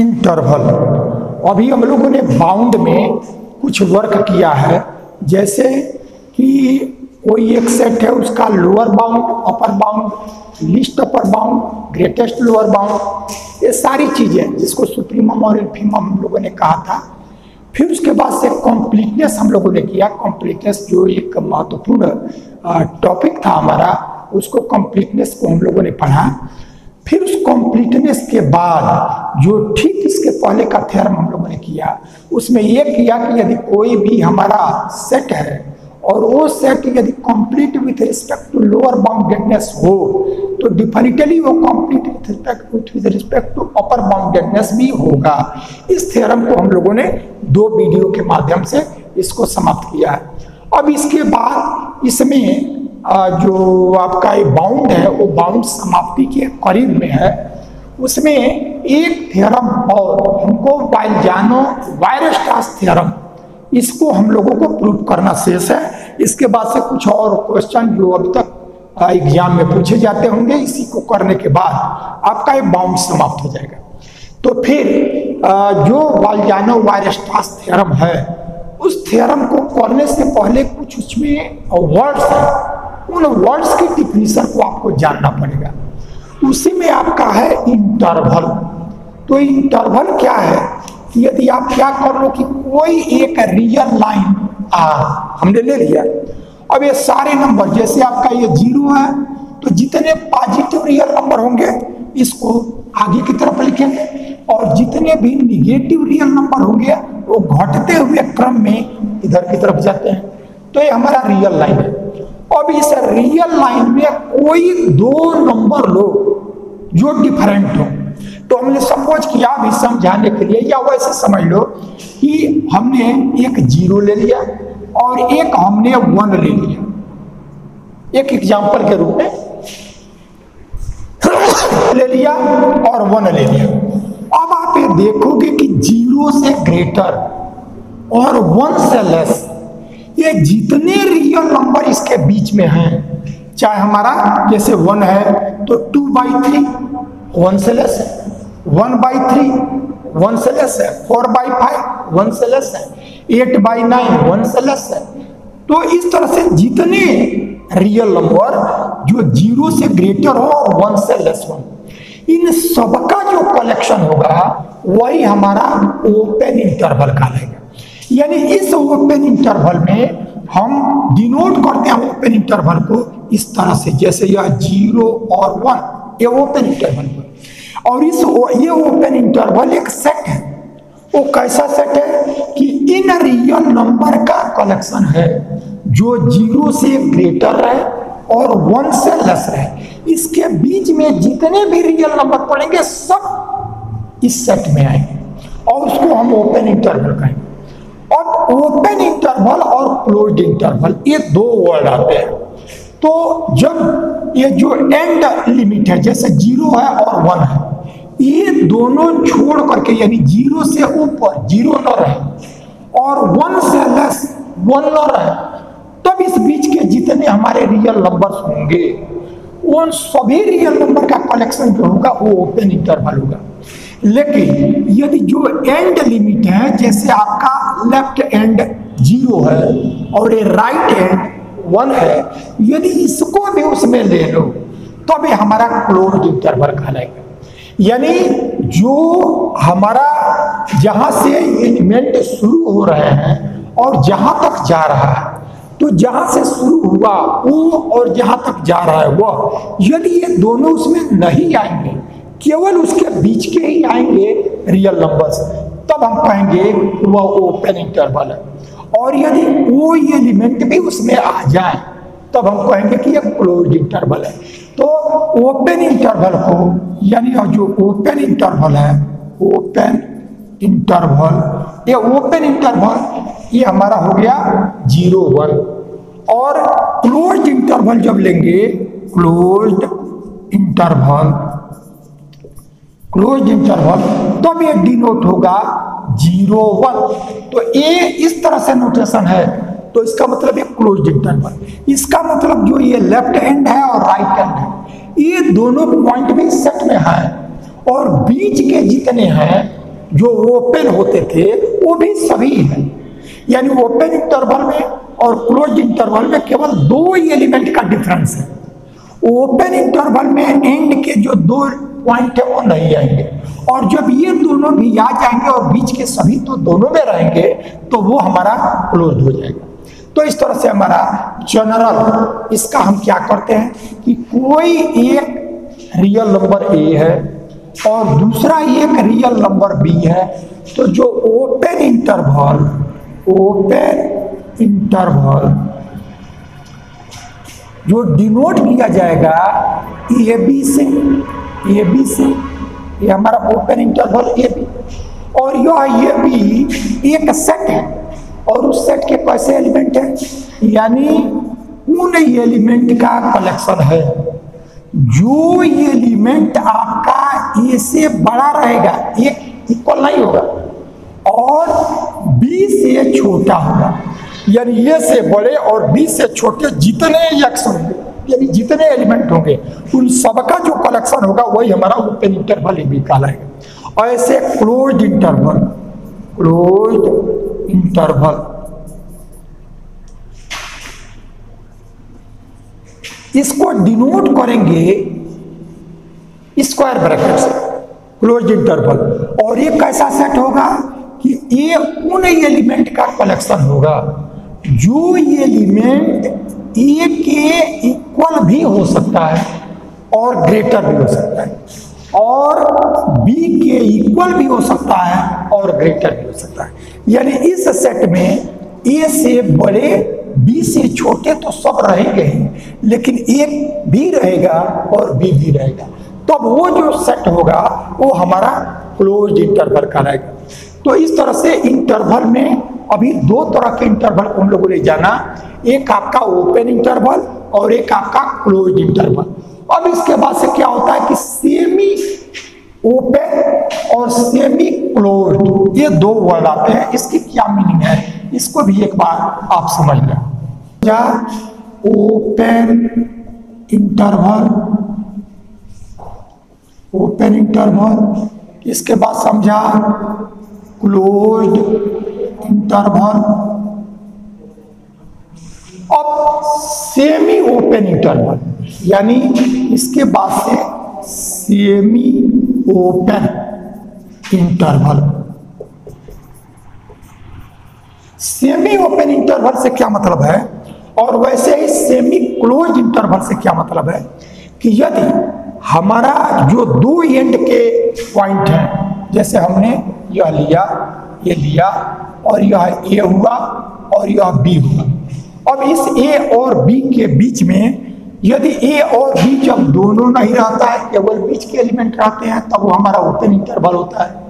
Interval. अभी हम लोगों ने बाउंड में कुछ वर्क किया है, जैसे कि कोई एक सेट है, उसका lower bound, upper bound, list upper bound, greatest lower bound, ये सारी चीजें जिसको सुप्रीमम और इन्फीमम हम लोगों ने कहा था। फिर उसके बाद से कंप्लीटनेस हम लोगों ने किया। कंप्लीटनेस जो एक महत्वपूर्ण टॉपिक था हमारा, उसको कंप्लीटनेस को हम लोगों ने पढ़ा। फिर उस कंप्लीटनेस के बाद जो ठीक इसके पहले का थ्योरम हम लोगों ने किया, उसमें यह किया कि यदि कोई भी हमारा सेट है और वो सेट यदि complete with respect to lower boundedness हो, तो डिफरेंटली वो complete with respect to upper boundedness भी होगा। इस थ्योरम को हम लोगों ने 2 वीडियो के माध्यम से इसको समाप्त किया है। अब इसके बाद इसमें जो आपका ये बाउंड है, वो बाउंड समाप्ति के करीब में है। उसमें एक थ्योरम और हमको वायरस्ट्रास थ्योरम, इसको हम लोगों को प्रूव करना शेष है। इसके बाद से कुछ और क्वेश्चन जो अभी तक एग्जाम में पूछे जाते होंगे, इसी को करने के बाद आपका ये बाउंड समाप्त हो जाएगा। तो फिर जो वायरस्ट्रास थ्योरम है, उस थ्योरम को करने से पहले कुछ उसमें वर्ड्स हैं, उन वर्ड्स की डिफिनीशन को आपको जानना पड़ेगा। उसी में आपका है इंटरवल। तो इंटरवल क्या है कि यदि आप क्या कर लो कि कोई एक रियल लाइन हमने ले लिया, अब ये सारे नंबर, जैसे आपका ये 0 है, तो जितने पॉजिटिव रियल नंबर होंगे इसको आगे की तरफ लिखेंगे, और जितने भी निगेटिव रियल नंबर होंगे वो घटते हुए क्रम में इधर की तरफ जाते हैं। तो ये हमारा रियल लाइन है। अब इस रियल लाइन में कोई 2 नंबर लो जो डिफरेंट हो, तो हमने सपोज किया भी समझाने के लिए, या वैसे समझ लो कि हमने एक 0 ले लिया और एक हमने 1 ले लिया, एक एग्जांपल के रूप में ले लिया और 1 ले लिया। अब आप ये देखोगे कि 0 से ग्रेटर और 1 से लेस, ये जितने रियल नंबर इसके बीच में हैं, चाहे हमारा जैसे 1 है तो 2/3 1 से लेस है, 1/3 1 से लेस है, 4/5 1 से लेस है, 8/9 1 से लेस है। तो इस तरह से जितने रियल नंबर जो 0 से ग्रेटर हो और 1 से लेस हो, इन सबका जो कलेक्शन होगा वही हमारा ओपन इंटरवल कहलाएगा। यानी इस ओपन इंटरवल में हम डिनोट करते हैं ओपन इंटरवल को इस तरह से, जैसे यह 0 और 1, ये ओपन इंटरवल है। और ये ओपन इंटरवल एक सेट है। वो कैसा सेट है कि इन रियल नंबर का कलेक्शन है जो 0 से ग्रेटर है और 1 से लेस है। इसके बीच में जितने भी रियल नंबर पड़ेंगे सब इस सेट में आएंगे, और उसको हम ओपन इंटरवल कहेंगे। और ओपन इंटरवल और क्लोज्ड इंटरवल, ये 2 वर्ड आते हैं। तो जब ये जो एंड लिमिट है, जैसे 0 है और 1 है, ये दोनों छोड़ करके, यानी 0 से ऊपर 0 न रहे और 1 से लेस 1 न रहे, तब इस बीच के जितने हमारे रियल नंबर्स होंगे, उन सभी रियल नंबर का कलेक्शन जो होगा वो ओपन इंटरवल होगा। लेकिन यदि जो एंड लिमिट है, जैसे आपका लेफ्ट एंड 0 है और ये राइट एंड 1 है, यदि इसको भी उसमें ले लो तो ये हमारा क्लोज्ड इंटरवल कहलाएगा। यानी जो हमारा जहां से एलिमेंट शुरू हो रहे हैं और जहां तक जा रहा है, तो जहां से शुरू हुआ वो और जहां तक जा रहा है वह, यदि ये दोनों उसमें नहीं आएंगे, केवल उसके बीच के ही आएंगे रियल नंबर्स, तब हम कहेंगे वह ओपन इंटरवल है। और यदि वो एलिमेंट भी उसमें आ जाए तब हम कहेंगे कि यह क्लोज्ड इंटरवल है। तो ओपन इंटरवल को, यानी जो ओपन इंटरवल है, ओपन इंटरवल, ये ओपन इंटरवल ये हमारा हो गया 0 1। और क्लोज्ड इंटरवल जब लेंगे, क्लोज्ड इंटरवल तब ये डिनोट होगा 0 1। तो ये इस तरह से नोटेशन है, तो इसका मतलब ये क्लोज्ड इंटरवल। इसका मतलब जो ये लेफ्ट हैंड है और राइट हैंड है, ये दोनों पॉइंट भी सेट में है, और बीच के जितने हैं जो ओपन होते थे वो भी सभी है। यानी ओपन इंटरवल में और क्लोज इंटरवल में केवल दो ही एलिमेंट का डिफरेंस है। ओपन इंटरवल में एंड के जो दो पॉइंट है वो नहीं आएंगे, और जब ये दोनों भी आ जाएंगे और बीच के सभी तो दोनों में रहेंगे तो वो हमारा क्लोज हो जाएगा। तो इस तरह से हमारा जनरल इसका हम क्या करते हैं कि कोई एक रियल नंबर ए है और दूसरा एक रियल नंबर बी है, तो जो ओपन इंटरवल जो डिनोट किया जाएगा ए बी से, ये हमारा ओपन इंटरवल ए बी, और यह ए बी एक सेट है और उस सेट के कैसे एलिमेंट है, यानी उन एलिमेंट का कलेक्शन है। जो एलिमेंट आपका ए से बड़ा रहेगा, एक इक्वल नहीं होगा, और बी से छोटा होगा, यानी ए से बड़े और बी से छोटे जितने एक्स होंगे, यानी जितने एलिमेंट होंगे उन सबका जो कलेक्शन होगा वही हमारा ओपन इंटरवल ए बी कहलाएगा। ऐसे क्लोज्ड इंटरवल इसको डिनोट करेंगे स्क्वायर ब्रैकेट से, क्लोज्ड इंटरवल। और ये कैसा सेट होगा कि ये उन एलिमेंट का कलेक्शन होगा जो एलिमेंट ए के इक्वल भी हो सकता है और ग्रेटर भी हो सकता है, और बी के इक्वल भी हो सकता है और ग्रेटर भी हो सकता है। यानी इस सेट में ए से बड़े बी से छोटे तो सब रहेंगे ही, लेकिन एक भी रहेगा और बी भी रहेगा, तब वो जो सेट होगा वो हमारा क्लोज्ड इंटरवल कहलाएगा। तो इस तरह से इंटरवल में अभी दो तरह के इंटरवल उन लोगों ने जाना, एक आपका ओपन इंटरवल और एक आपका क्लोज्ड इंटरवल। अब इसके बाद से क्या होता है कि सेमी ओपन और सेमी क्लोज्ड, ये दो वर्ड आते हैं, इसकी क्या मीनिंग है इसको भी एक बार आप समझ लें। ओपन इंटरवल, इसके बाद समझा क्लोज्ड इंटरवल। अब सेमी ओपन इंटरवल, यानी इसके बाद से semi open interval. Semi open interval से क्या मतलब है, और वैसे ही सेमी क्लोज इंटरवल से क्या मतलब है कि यदि हमारा जो दो एंड के पॉइंट हैं, जैसे हमने यह लिया, ये लिया, और यह ए हुआ और यह बी हुआ। अब इस ए और बी के बीच में यदि ए और बी जब दोनों नहीं रहता है, केवल बीच के एलिमेंट रहते हैं, तब वो हमारा ओपन इंटरवल होता है।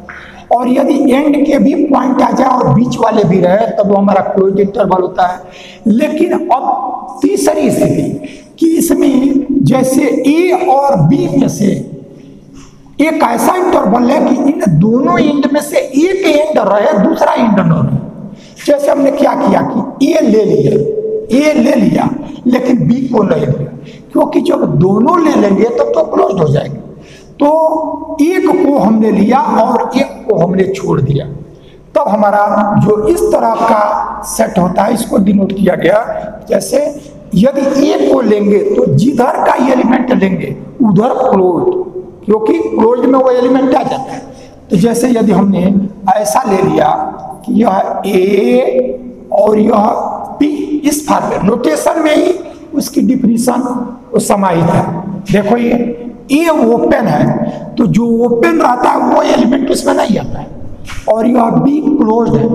और यदि एंड के भी पॉइंट आ जाए और बीच वाले भी रहे, तब वो हमारा क्लोज इंटरवल होता है। लेकिन अब तीसरी स्थिति कि इसमें जैसे ए और बी में से एक ऐसा इंटरवल है कि इन दोनों एंड में से एक एंड रहे, दूसरा एंड न रहे। जैसे हमने क्या किया कि ए ले लिया लेकिन बी को नहीं लिया, क्योंकि जब दोनों ले लेंगे तब तो क्लोज हो जाएंगे। तो एक को हमने लिया और एक को हमने छोड़ दिया, तब हमारा जो इस तरह का सेट होता है इसको डिनोट किया गया। जैसे यदि एक को लेंगे तो जिधर का एलिमेंट लेंगे उधर क्लोज, क्योंकि क्लोज में वो एलिमेंट आ जाता है। तो जैसे यदि हमने ऐसा ले लिया कि यह ए और यह बी, इस फॉर्म में नोटेशन में ही उसकी डिफिनीशन समाहित है। देखो ये ओपन है, तो जो ओपन रहता है वो एलिमेंट उसमें नहीं आता है, और यह बी क्लोज्ड है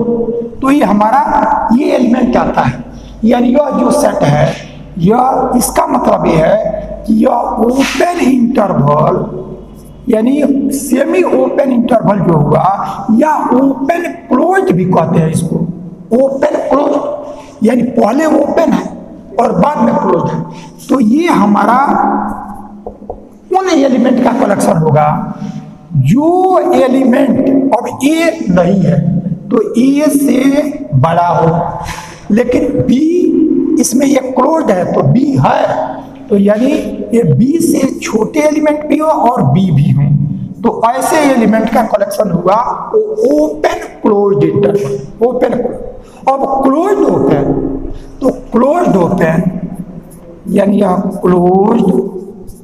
तो ये हमारा ये एलिमेंट आता है। यानी यह जो सेट है, यह इसका मतलब ये है कि यह ओपन इंटरवल, यानी सेमी ओपन इंटरवल जो हुआ, या ओपन क्लोज भी कहते हैं इसको। ओपन क्लोज यानी पहले ओपन है और बाद में क्लोज है, तो ये हमारा उन एलिमेंट का कलेक्शन होगा जो एलिमेंट अब ए नहीं है तो ए से बड़ा हो, लेकिन बी इसमें ये क्लोज्ड है तो बी है, तो यानी ये बी से छोटे एलिमेंट भी हो और बी भी हो, तो ऐसे एलिमेंट का कलेक्शन हुआ open closed interval, open close. अब क्लोज्ड ओपन, तो क्लोज्ड ओपन यानी यह क्लोज्ड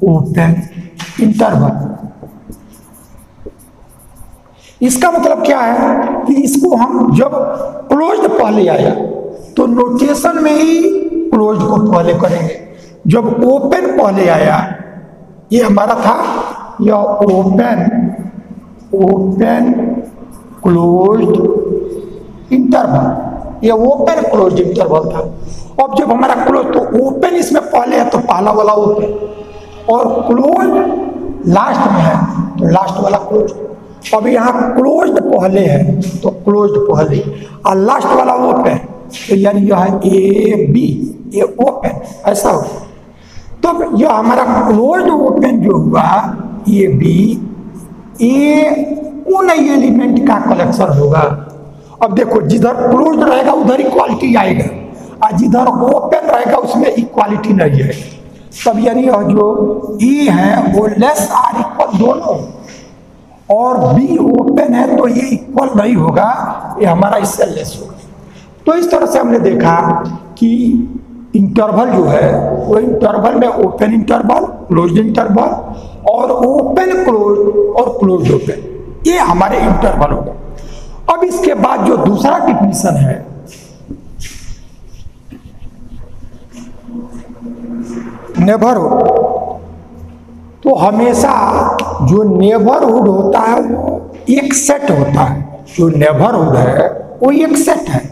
ओपन इंटरवल, इसका मतलब क्या है कि इसको हम जब क्लोज्ड पहले आया तो नोटेशन में ही क्लोज्ड को पहले करेंगे। जब ओपन पहले आया, ये हमारा था यह ओपन क्लोज्ड इंटरवल, ये ओपन क्लोज्ड इंटरवल था। अब जब हमारा क्लोज, तो ओपन इसमें पहले है तो पहला वाला ओपन, और क्लोज लास्ट में है तो लास्ट वाला क्लोज। अब यहाँ क्लोज्ड पहले है तो क्लोज्ड पहले, और लास्ट वाला ओपन, तो यानी यह ए बी, ये ओपन ऐसा हो। तब यह हमारा क्लोज्ड ओपन जो हुआ ए बी, ये उन एलिमेंट का कलेक्शन होगा। अब देखो जिधर क्लोज्ड रहेगा उधर इक्वालिटी आएगा, और जिधर ओपन रहेगा उसमें इक्वालिटी नहीं है। तब यानी जो ए है वो लेस आर इक्वल दोनों, और बी ओपन है तो ये इक्वल नहीं होगा, ये हमारा इससे लेस होगा। तो इस तरह से हमने देखा कि इंटरवल जो है वो इंटरवल में ओपन इंटरवल, क्लोज्ड इंटरवल, और ओपन क्लोज और क्लोज्ड ओपन, ये हमारे इंटरवल हो गए। अब इसके बाद जो दूसरा डिफिनीशन है, नेबरहुड, तो हमेशा जो नेबरहुड होता है वो एक सेट होता है। जो नेबरहुड है वो एक सेट है,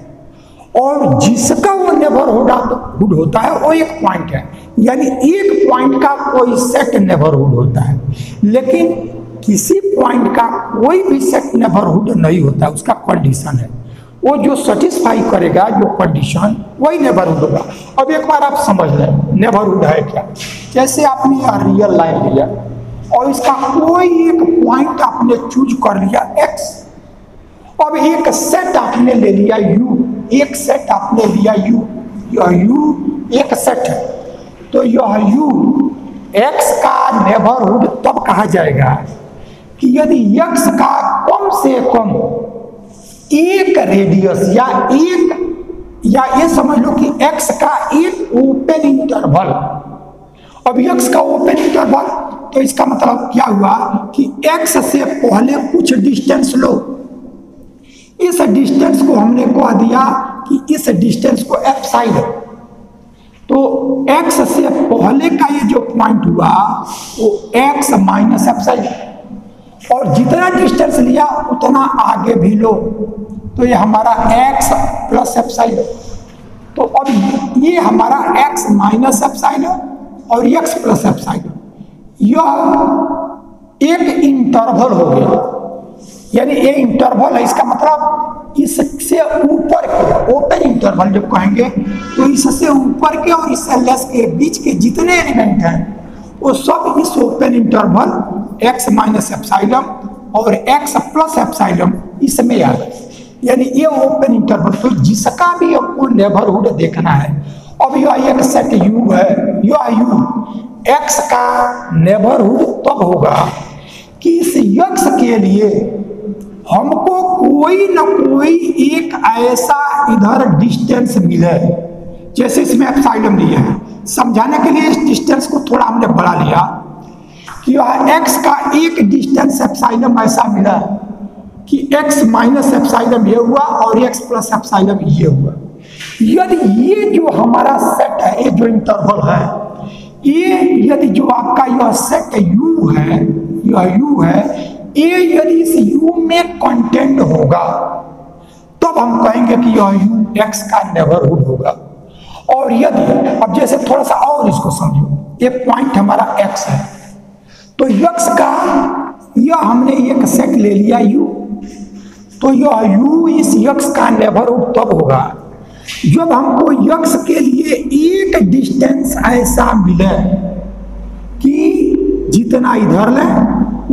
और जिसका वो नेबरहुड होता है वो एक पॉइंट है, यानी एक पॉइंट का कोई सेट नेबरहुड होता है। लेकिन किसी पॉइंट का कोई भी सेट नेबरहुड नहीं होता, उसका कंडीशन है। वो जो सेटिस्फाई करेगा जो कंडीशन, वही नेबरहुड होगा। अब एक बार आप समझ लें नेबरहुड है क्या। जैसे आपने रियल लाइन लिया और इसका कोई एक पॉइंट आपने चूज कर लिया x, अब एक सेट आपने ले लिया u, एक सेट आपने लिया u, यह u एक सेट है, तो यह u x का नेबरहुड तब कहा जाएगा कि यदि x का कम से कम एक रेडियस या ये समझ लो कि x का एक ओपन इंटरवल। अब x का ओपन इंटरवल, तो इसका मतलब क्या हुआ कि x से पहले कुछ डिस्टेंस लो, इस डिस्टेंस को हमने कह दिया कि इस डिस्टेंस को एप्सिलॉन, तो x से पहले का ये जो पॉइंट हुआ वो x माइनस एप्सिलॉन, और जितना डिस्टेंस लिया उतना आगे भी लो, तो ये हमारा x प्लस एप्सिलॉन। तो अब ये हमारा x माइनस एप्सिलॉन और x प्लस एप्सिलॉन, यह एक इंटरवल हो गया। यानी ये इंटरवल है, इसका मतलब इससे ऊपर के ओपन इंटरवल जब कहेंगे तो इससे ऊपर के और इससे लेस के बीच के जितने एलिमेंट हैं वो सब इस open interval x minus epsilon और x प्लस एप्सिलॉन इसमें आ गए। यानी ये ओपन इंटरवल, तो जिसका भी आपको नेबरहुड देखना है। अब यह एक सेट u है, यह u x का नेबरहुड तब होगा कि इस x के लिए हमको कोई ना कोई एक ऐसा इधर डिस्टेंस मिले, जैसे इसमें एप्सिलॉन दिया है। समझाने के लिए इस डिस्टेंस को थोड़ा हमने बढ़ा लिया कि यह x का एक डिस्टेंस एप्सिलॉन ऐसा मिला कि x माइनस एप्सिलॉन ये हुआ और x प्लस एप्सिलॉन ये हुआ। यदि ये जो हमारा सेट है, ये जो इंटरवल है, ये यदि जो आपका यह सेट u है, यह u है, ये यदि इस u में कंटेंट होगा तब हम कहेंगे कि यह u x का नेबरहुड होगा। और यदि अब जैसे थोड़ा सा और इसको समझो, ये पॉइंट हमारा x है, तो x का यह हमने एक सेट ले लिया u, तो यह u इस x का नेबरहुड तब होगा जब हमको x के लिए एक डिस्टेंस ऐसा मिले कि जितना इधर ले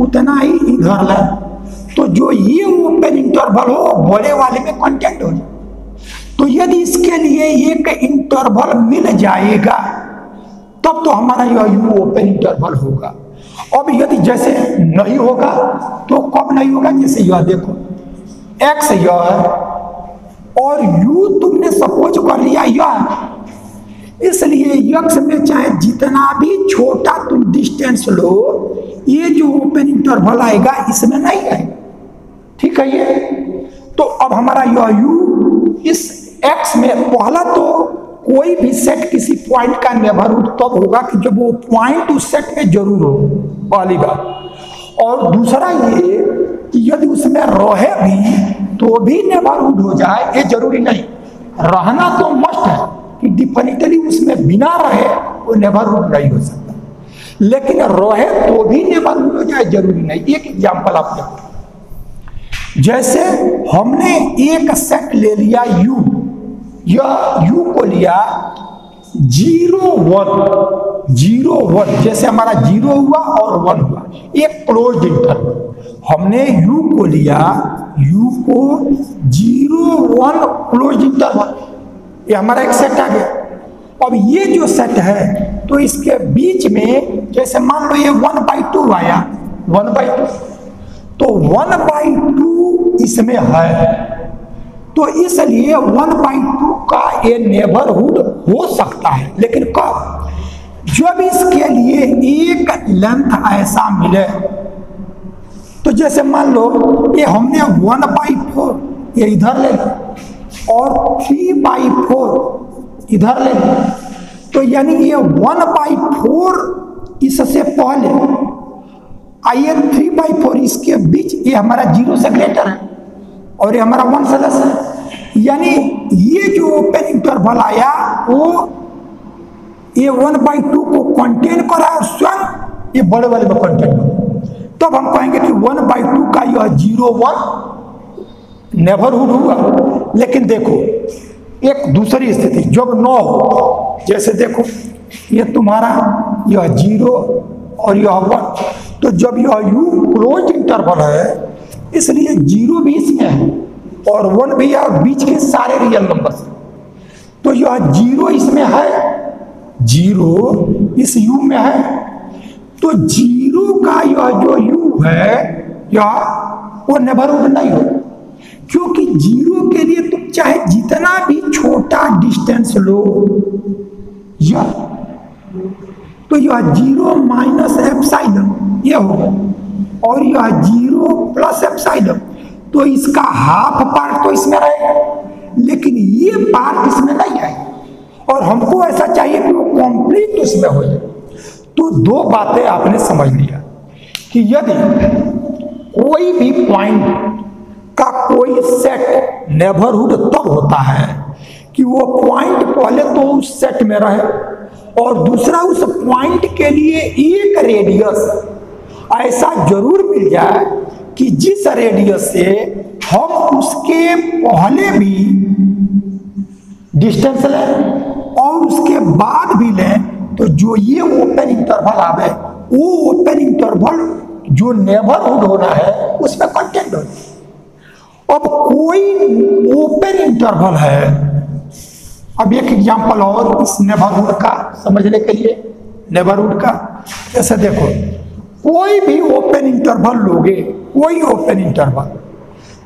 उतना ही इधर ले, तो जो ये ओपन इंटरवल हो बड़े वाले में कंटेंट हो जाए। तो यदि इसके लिए एक इंटरवल मिल जाएगा तब तो हमारा यह u ओपन इंटरवल होगा। अब यदि जैसे नहीं होगा तो कब नहीं होगा, जैसे यह देखो x यह है और u तुमने सपोज कर लिया यह, इसलिए x में चाहे जितना भी छोटा तुम डिस्टेंस लो, ये जो ओपन इंटरवल आएगा इसमें नहीं आएगा, ठीक है ये। तो अब हमारा यह u इस x में पहला तो कोई भी सेट किसी पॉइंट का नेबरहुड तब होगा कि जब वो पॉइंट उस सेट में जरूर हो, पहली बात। और दूसरा ये कि यदि उसमें रहे भी तो भी नेबरहुड हो जाए, ये जरूरी नहीं, रहना तो मस्ट है कि डिफिनिटली उसमें बिना रहे वो नेबरहुड नहीं हो सकता, लेकिन रहे तो भी नेबरहुड हो जाए जरूरी नहीं। एक एग्जांपल आप देखो, जैसे हमने एक सेट ले लिया u, यह u को लिया 0 1, जैसे हमारा 0 हुआ और 1 हुआ, एक क्लोज्ड इंटरवल। हमने u को लिया, u को 0 1 क्लोज्ड इंटरवल, ये हमारा एक सेट आ गया। अब ये जो सेट है तो इसके बीच में जैसे मान लो ये 1/2 आया, 1/2, तो 1/2 इसमें है, तो इसलिए 1/2 का ये नेबरहुड हो सकता है, लेकिन कब, जब इसके लिए एक लेंथ ऐसा मिले। तो जैसे मान लो ये हमने 1/4 ये इधर ले लिया और 3/4 इधर ले लिया, तो यानी ये 1/4 इससे पहले आइए 3/4 इसके बीच, ये हमारा 0 से ग्रेटर है और ये हमारा 1 से लेस है, यानी ये जो ओपन इंटरवल आया वो ये 1/2 को कंटेन करा है, स्वयं ये बड़े वाले में कंटेन करा, तब हम कहेंगे कि 1/2 का यह 0 1 नेबरहुड हुआ। लेकिन देखो एक दूसरी स्थिति जब 9 हो, जैसे देखो ये तुम्हारा यह 0 और यह 1, तो जब यह u क्लोज इंटरवल है इसलिए 0 भी इसमें है और 1 भी है और बीच के सारे रियल नंबर्स, तो यह 0 इसमें है, 0 इस u में है, तो 0 का यह जो u है यह वो नेबरहुड नहीं हो, क्योंकि 0 के लिए तुम चाहे जितना भी छोटा डिस्टेंस लो या, तो यह 0 माइनस एप्सिलॉन ये होगा और यह 0 प्लस एप्सिलॉन, तो इसका हाफ पार्ट तो इसमें रहेगा लेकिन ये पार्ट इसमें नहीं आएगा और हमको ऐसा चाहिए कि वो कंप्लीट उसमें हो जाए। तो दो बातें आपने समझ लिया कि यदि कोई भी पॉइंट का कोई सेट नेबरहुड तब होता है कि वो पॉइंट पहले तो उस सेट में रहे और दूसरा उस पॉइंट के लिए एक रेडियस ऐसा जरूर मिल जाए कि जिस रेडियस से हम उसके पहले भी डिस्टेंस लें और उसके बाद भी लें, तो जो ये ओपन इंटरवल आवे वो ओपन इंटरवल जो नेबरहुड होना है उसमें कंटेंट हो। अब कोई ओपन इंटरवल है, अब एक एग्जांपल और इस नेबरहुड का समझने के लिए, नेबरहुड का जैसे देखो कोई भी ओपन इंटरवल लोगे, कोई ओपन इंटरवल,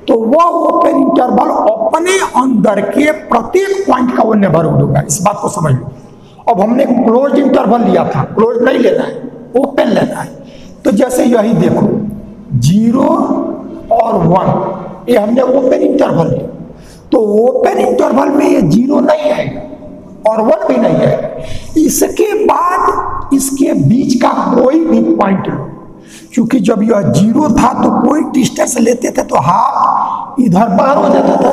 तो वह ओपन इंटरवल अपने अंदर के प्रत्येक पॉइंट का वो नेबरहुड होगा, इस बात को समझ लो। अब हमने क्लोज इंटरवल लिया था, क्लोज नहीं लेना है, ओपन लेना है, तो जैसे यही देखो 0 और 1 ये हमने ओपन इंटरवल लिया, तो ओपन इंटरवल में ये 0 नहीं आएगा और 1 भी नहीं आएगा, इसके बाद इसके बीच का कोई भी पॉइंट लो, क्योंकि जब यह 0 था तो कोई डिस्टेंस लेते थे तो हाफ इधर बाहर हो जाता था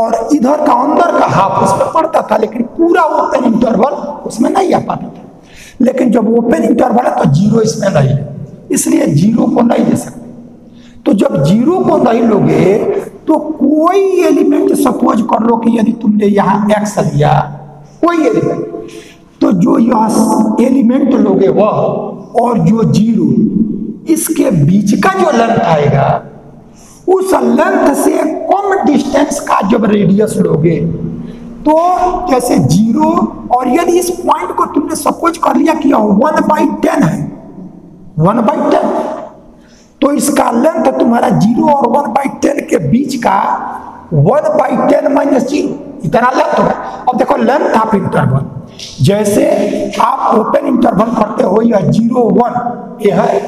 और इधर का अंदर का हाफ उसमें पड़ता था, लेकिन पूरा ओपन इंटरवल उसमें नहीं आ पाता था। लेकिन जब ओपन इंटरवल है तो 0 इसमें नहीं है, इसलिए 0 को नहीं ले सकते। तो जब 0 को नहीं लोगे तो कोई एलिमेंट सपोज कर लो कि यदि तुमने यहाँ x लिया, कोई एलिमेंट, तो जो यह एलिमेंट लोगे वह और जो 0 इसके बीच का जो लेंथ आएगा उस लेंथ से कम डिस्टेंस का जब रेडियस लोगे, तो जैसे 0 और यदि इस पॉइंट को तुमने सपोज कर लिया कि 1/10 है, 1/10। तो इसका लेंथ तुम्हारा 0 और 1/10 के बीच का 1/10 माइनस 0 इतना लेंथ होगा। अब देखो लेंथ ऑफ इंटरवल, जैसे आप ओपन इंटरवल करते हो, यह 0 1 ये है,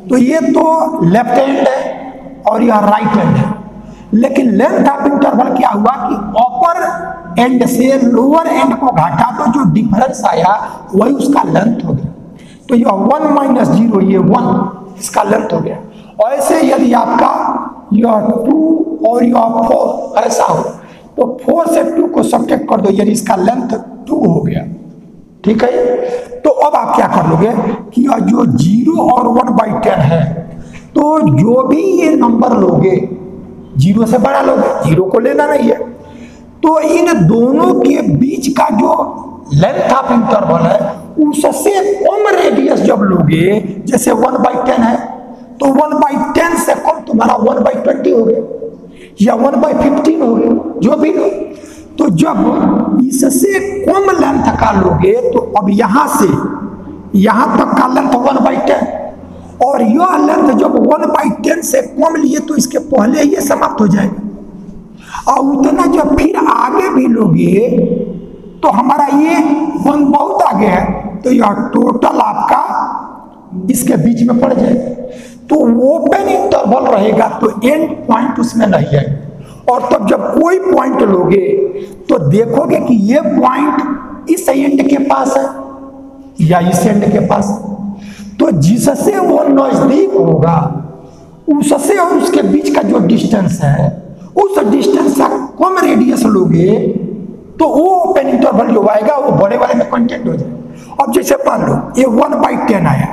तो ये तो लेफ्ट हैंड है और यह राइट हैंड है। लेकिन लेंथ ऑफ इंटरवल क्या हुआ कि अपर एंड से लोअर एंड को घटा तो जो डिफरेंस आया वही उसका लेंथ हो गया। तो यह 1 माइनस 0 ये 1 इसका लेंथ हो गया। और ऐसे यदि आपका यह 2 और यह 4 ऐसा हो तो 4 से 2 को सब्ट्रैक्ट कर दो, यदि इसका लेंथ 2 हो गया। ठीक है, तो अब आप क्या कर लोगे कि यह जो 0 और 1/10 है, तो जो भी ये नंबर लोगे 0 से बड़ा लोगे, 0 को लेना नहीं है। तो इन दोनों के बीच का जो लेंथ ऑफ इंटरवल है उससे कम रेडियस जब लोगे, जैसे 1/10 है तो 1/10 से कम तुम्हारा 1/20 हो गया या 1/15 हो गया, जो भी लो। तो जब इससे कम लेंथ का लोगे तो अब यहां से यहां तक का लेंथ 1/10, और यह लेंथ जब 1/10 से कम लिए तो इसके पहले ये समाप्त हो जाएगा। और उतना जब फिर आगे भी लोगे तो हमारा ये 1 बहुत आगे है, तो यह टोटल आपका इसके बीच में पड़ जाएगा। तो ओपन इंटरवल रहेगा तो एंड पॉइंट उसमें नहीं है। और तब जब कोई पॉइंट लोगे तो देखोगे कि ये पॉइंट इस एंड के पास है या इस एंड के पास है। तो जिससे वो नजदीक होगा उससे और उसके बीच का जो डिस्टेंस है उस डिस्टेंस का कम रेडियस लोगे तो वो ओपन इंटरवल जो आएगा वो बड़े वाले में कंटेंट हो जाएगा। अब जैसे मान लो ये 1/10 आया,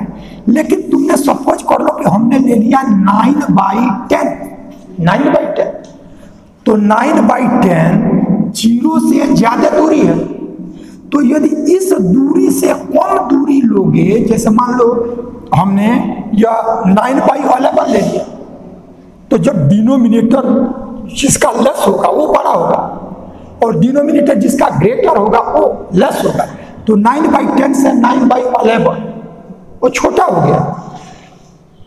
लेकिन तुमने सपोज कर लो कि हमने ले लिया 9/10, 9/10, तो 9/10 0 से ज्यादा दूरी है। तो यदि इस दूरी से कम दूरी लोगे, जैसे मान लो हमने यह 9/11 ले लिया, तो जब डिनोमिनेटर जिसका लेस होगा वो बड़ा होगा और डिनोमिनेटर जिसका ग्रेटर होगा वो लेस होगा। तो 9/10 से 9/11 वो छोटा हो गया।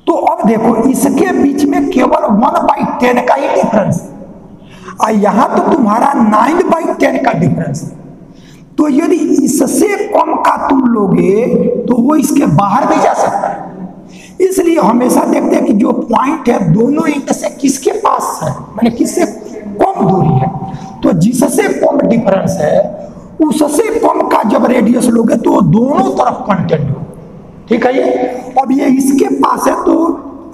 तो अब देखो इसके बीच में केवल 1/10 का ही डिफरेंस है, यहां तो तुम्हारा 9/10 का डिफरेंस है। तो यदि इससे कम का तुम लोगे तो वो इसके बाहर भी जा सकता है। इसलिए हमेशा देखते हैं कि जो पॉइंट है दोनों एंड से किसके पास है, माने किससे कम दूरी है। तो जिससे कम डिफरेंस है उससे कम का जब रेडियस लोगे तो दोनों तरफ कंटेंट हो। ठीक है, ये अब ये इसके पास है तो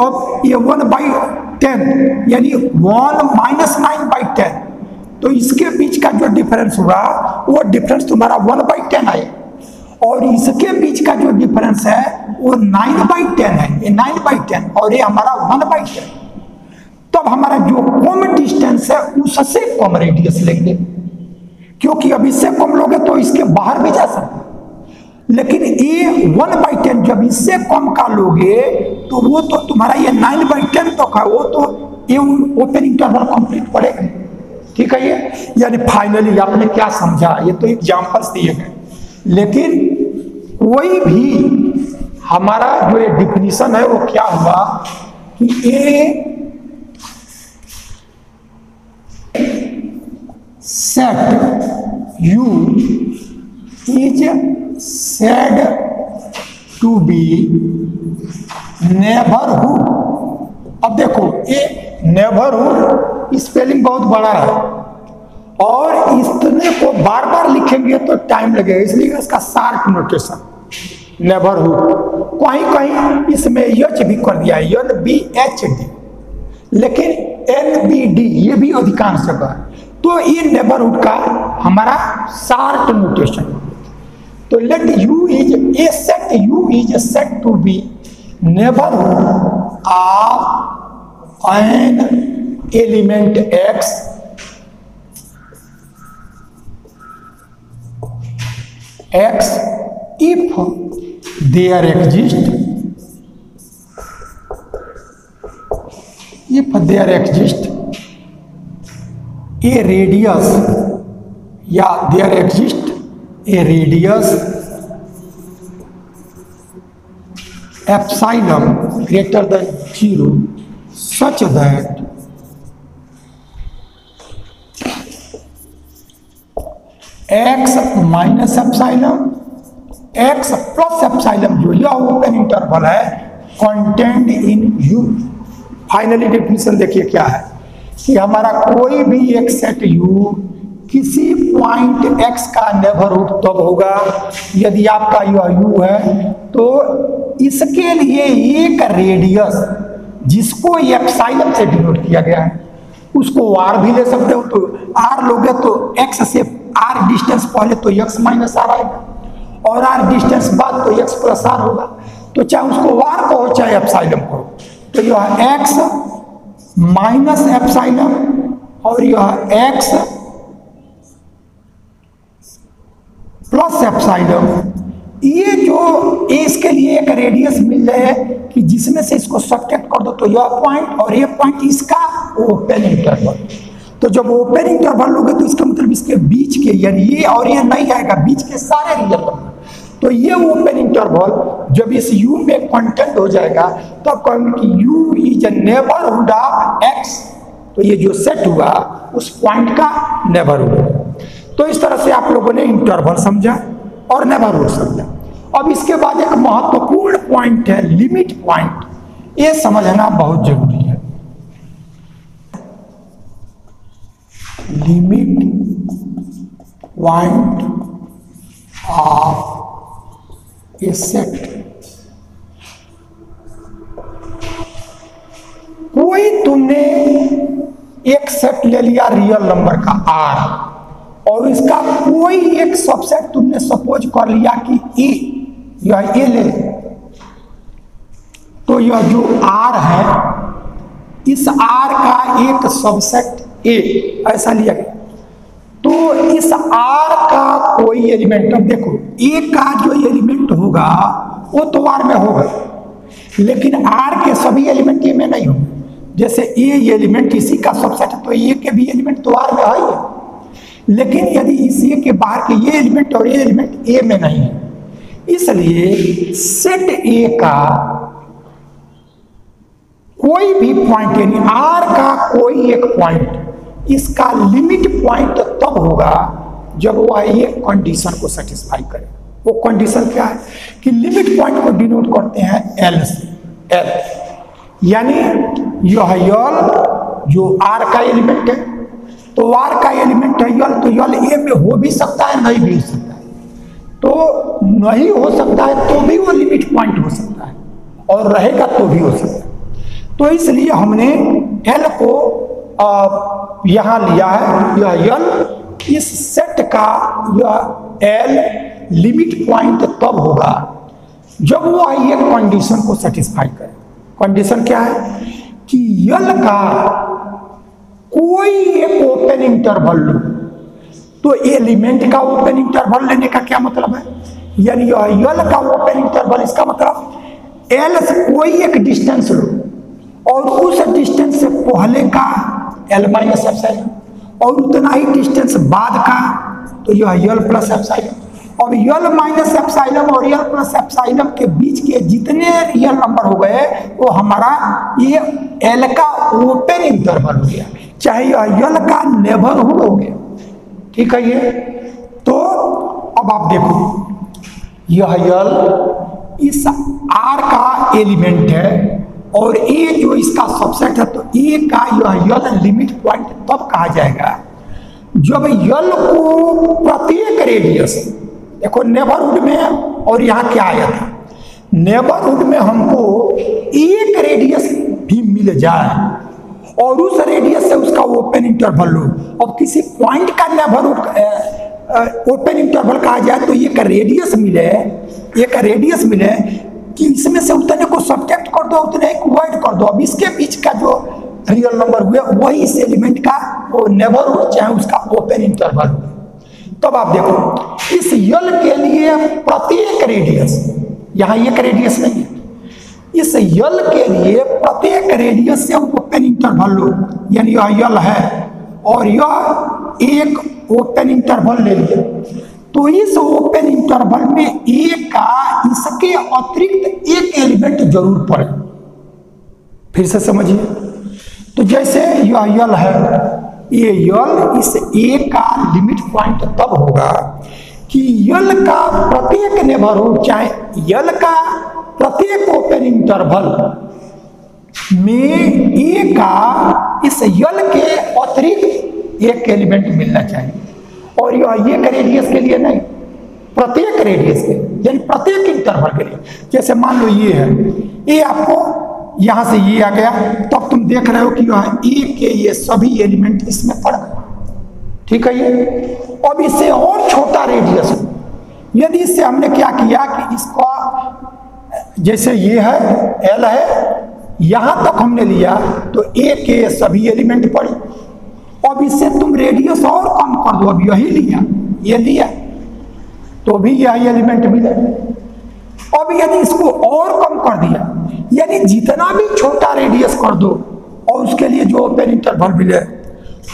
अब ये 1/10 यानी 1 माइनस 9/10, तो इसके बीच का जो डिफरेंस हुआ वो डिफरेंस तुम्हारा 1/10 है, और इसके बीच का जो डिफरेंस है वो 9/10 है, ये 9/10 और ये हमारा 1/10। तब हमारा जो कम डिस्टेंस है उससे कम रेडियस लेंगे, क्योंकि अब इससे कम लोगे तो इसके बाहर भी जा सकते। लेकिन ये 1/10 जब इससे कम का लोगे तो वो तो तुम्हारा ये 9/10 तो का वो तो ये ओपन इंटरवल कंप्लीट पड़ेगा। ठीक है, ये यानी फाइनली आपने क्या समझा, ये तो एग्जांपल्स दिए गए, लेकिन कोई भी हमारा जो ये डिफिनीशन है वो क्या हुआ कि A set U is said to be neighborhood। अब देखो ये neighborhood स्पेलिंग बहुत बड़ा है और इतने को बार बार लिखेंगे तो टाइम लगेगा, इसलिए इसका शार्प नोटेशन नेबरहुड। कहीं कहीं इसमें एच भी कर दिया है, NBHD, लेकिन NBD ये भी अधिकांश जगह है। तो ये नेबरहुड का हमारा शार्प नोटेशन। तो let u is a set, u is a set to be neighborhood of an element x if there exists a radius या there exists a radius epsilon greater than 0 such that x minus epsilon x plus epsilon जो यह open interval है content in u। Finally definition देखिए क्या है कि हमारा कोई भी एक सेट u किसी पॉइंट x का नेबरहुड तब होगा यदि आपका यह u है तो इसके लिए एक रेडियस जिसको एप्सिलॉन से डिनोट किया गया है उसको r भी ले सकते हो, तो r लोगे तो x से r डिस्टेंस पहले तो x माइनस r आएगा और r डिस्टेंस बाद तो x प्लस r होगा, तो चाहे उसको r कहो चाहे एप्सिलॉन कहो, तो यह x माइनस एप्सिलॉन और यह x प्लस एप्सिलॉन, ये जो इसके लिए एक रेडियस मिल जाए कि जिसमें से इसको सब्ट्रैक्ट कर दो तो यह पॉइंट और ये पॉइंट इसका ओपन इंटरवल। तो जब ओपन इंटरवल लोगे तो इसका मतलब इसके बीच के यानी ये और ये नहीं आएगा, बीच के सारे रियल नंबर, तो ये ओपन इंटरवल जब इस u में कंटेंट हो जाएगा तो कहेंगे कि u is a neighbourhood of x, तो ये जो सेट हुआ उस पॉइंट का नेबरहुड। तो इस तरह से आप लोगों ने इंटरवल समझा और नेबरहुड समझा। अब इसके बाद एक महत्वपूर्ण पॉइंट है लिमिट पॉइंट, ये समझना बहुत जरूरी है। Limit point of A set, कोई तुमने एक सेट ले लिया रियल नंबर का r और इसका कोई एक सबसेट तुमने सपोज कर लिया कि a, यह a ले, तो यह जो r है इस r का एक सबसेट a ऐसा लिया गया, तो इस r का कोई एलिमेंट, अब देखो a का जो एलिमेंट होगा वो तो r में होगा लेकिन r के सभी एलिमेंट a में नहीं होंगे। जैसे a एलिमेंट इसी का सबसेट है तो a के भी एलिमेंट तो r में है ही है, लेकिन यदि इस ए के बाहर के ये एलिमेंट और ये एलिमेंट ए में नहीं है, इसलिए सेट ए का कोई भी पॉइंट यानी आर का कोई एक पॉइंट इसका लिमिट पॉइंट तब होगा जब वह एक कंडीशन को सेटिस्फाई करे। वो कंडीशन क्या है कि लिमिट पॉइंट को डिनोट करते हैं एल से, एल यानी यह यल जो आर का एलिमेंट है तो आर का एलिमेंट है यल, तो यल ए में हो भी सकता है नहीं भी हो सकता है, तो नहीं हो सकता है तो भी वो लिमिट पॉइंट हो सकता है और रहेगा तो भी हो सकता है। तो इसलिए हमने एल को यहां लिया है, यह यल इस सेट का यह एल लिमिट पॉइंट तब होगा जब वो एक कंडीशन को सेटिस्फाई करे। कंडीशन क्या है कि यल का कोई एक ओपन इंटरवल लो, तो एलिमेंट का ओपन इंटरवल लेने का क्या मतलब है, यानी यल का ओपन इंटरवल इसका मतलब एल से कोई एक डिस्टेंस लो और उस डिस्टेंस से पहले का एल माइनस एप्सिलॉन और उतना ही डिस्टेंस बाद का तो यह यल प्लस एप्सिलॉन, और यल माइनस एप्सिलॉन और यल प्लस एप्सिलॉन के बीच के जितने रियल नंबर हो गए वो हमारा ये एल का ओपन इंटरवल हो गया, चाहे यह यल का नेबरहुड हो गया। ठीक है ये, तो अब आप देखो यह यल इस आर का एलिमेंट है और ए जो इसका सबसेट है, तो ए का यह यल लिमिट पॉइंट तब कहा जाएगा जब यल को प्रत्येक रेडियस, देखो नेबरहुड में और यहाँ क्या आया था, नेबरहुड में हमको एक रेडियस भी मिल जाए और उस रेडियस से उसका ओपन इंटरवल लो। अब किसी पॉइंट का नेबरहुड ओपन इंटरवल कहा जाए तो एक रेडियस मिले, एक रेडियस मिले कि इसमें से उतने को सब्ट्रैक्ट कर दो, उतने को ऐड कर दो। अब इसके बीच का जो रियल नंबर हुए वही इस एलिमेंट का वो नेबरहुड चाहे उसका ओपन इंटरवल हो। तब आप देखो इस यल के लिए प्रत्येक रेडियस, यहाँ एक रेडियस नहीं है, इस यल के लिए प्रत्येक रेडियस से ओपन इंटरवल लो, यानी यह यल है और यह एक ओपन इंटरवल ले लिया, तो इस ओपन इंटरवल में ए का इसके अतिरिक्त एक एलिमेंट एलिमेंट जरूर पड़े। फिर से समझिए, तो जैसे यह यल है, ये यल इस ए का लिमिट पॉइंट तब होगा कि यल का प्रत्येक नेबरहुड, चाहे यल का प्रत्येक ओपन इंटरवल में ए का इस यल के अतिरिक्त एक एलिमेंट मिलना चाहिए। और यह एक रेडियस के लिए नहीं, प्रत्येक रेडियस के, यानी प्रत्येक इंटरवल के लिए। जैसे मान लो ये है, ये आपको यहां से ये आ गया, तब तुम देख रहे हो कि यह ए के ये सभी एलिमेंट इसमें पड़ गए, ठीक है। ये अब इससे और छोटा रेडियस, यदि इससे हमने क्या किया कि इसका जैसे ये है एल है, यहां तक हमने लिया तो ए के सभी एलिमेंट पड़े। अब इससे तुम रेडियस और कम कर दो, अब यही लिया, ये लिया तो भी यही एलिमेंट मिले। अब यदि इसको और कम कर दिया, यानी जितना भी छोटा रेडियस कर दो और उसके लिए जो ओपन इंटरवल मिले,